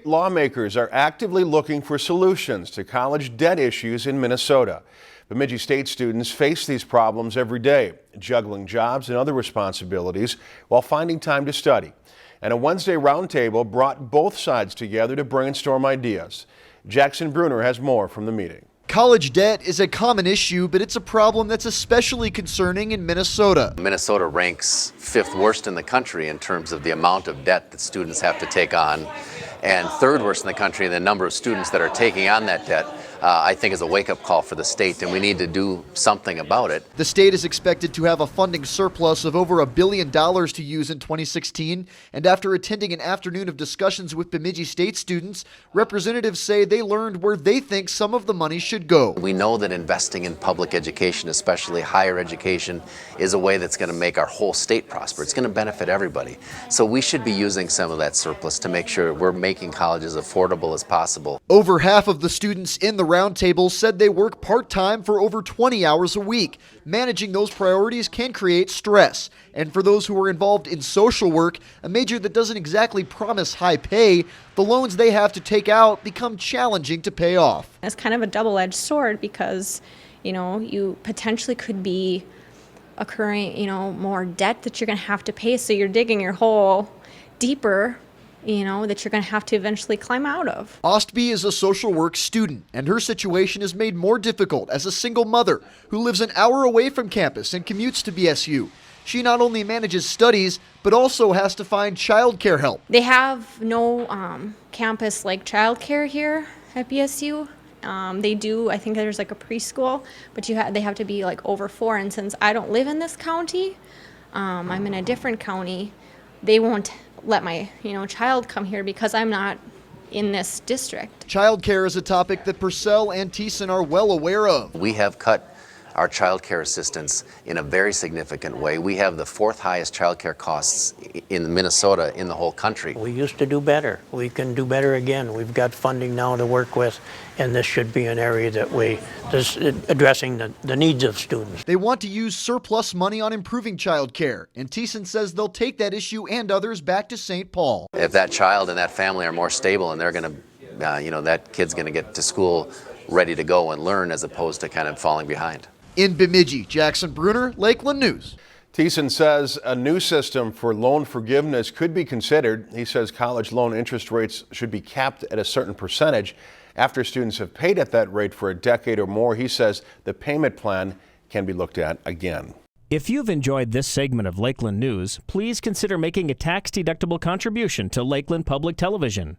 State lawmakers are actively looking for solutions to college debt issues in Minnesota. Bemidji State students face these problems every day, juggling jobs and other responsibilities while finding time to study. And a Wednesday roundtable brought both sides together to brainstorm ideas. Jackson Bruner has more from the meeting. College debt is a common issue, but it's a problem that's especially concerning in Minnesota. Minnesota ranks 5th worst in the country in terms of the amount of debt that students have to take on, and 3rd worst in the country in the number of students that are taking on that debt. I think is a wake-up call for the state, and we need to do something about it. The state is expected to have a funding surplus of over $1 billion to use in 2016, and after attending an afternoon of discussions with Bemidji State students, representatives say they learned where they think some of the money should go. We know that investing in public education, especially higher education, is a way that's going to make our whole state prosper. It's going to benefit everybody. So we should be using some of that surplus to make sure we're making colleges affordable as possible. Over half of the students in the roundtable said they work part-time for over 20 hours a week. Managing those priorities can create stress. And for those who are involved in social work, a major that doesn't exactly promise high pay, the loans they have to take out become challenging to pay off. It's kind of a double-edged sword because, you potentially could be incurring, more debt that you're going to have to pay, so you're digging your hole deeper, that you're going to have to eventually climb out of. Ostby is a social work student, and her situation is made more difficult as a single mother who lives an hour away from campus and commutes to BSU. She not only manages studies, but also has to find childcare help. They have no campus-like childcare here at BSU. They do, I think there's like a preschool, but they have to be like over 4, and since I don't live in this county, I'm in a different county, they won't let my child come here because I'm not in this district. Childcare is a topic that Purcell and Thiessen are well aware of. We have cut our child care assistance in a very significant way. We have the 4th highest child care costs in Minnesota in the whole country. We used to do better. We can do better again. We've got funding now to work with, and this should be an area that addressing the needs of students. They want to use surplus money on improving child care, and Thiessen says they'll take that issue and others back to St. Paul. If that child and that family are more stable and they're going to, that kid's going to get to school ready to go and learn as opposed to kind of falling behind. In Bemidji, Jackson Bruner, Lakeland News. Thiessen says a new system for loan forgiveness could be considered. He says college loan interest rates should be capped at a certain percentage. After students have paid at that rate for a decade or more, he says the payment plan can be looked at again. If you've enjoyed this segment of Lakeland News, please consider making a tax-deductible contribution to Lakeland Public Television.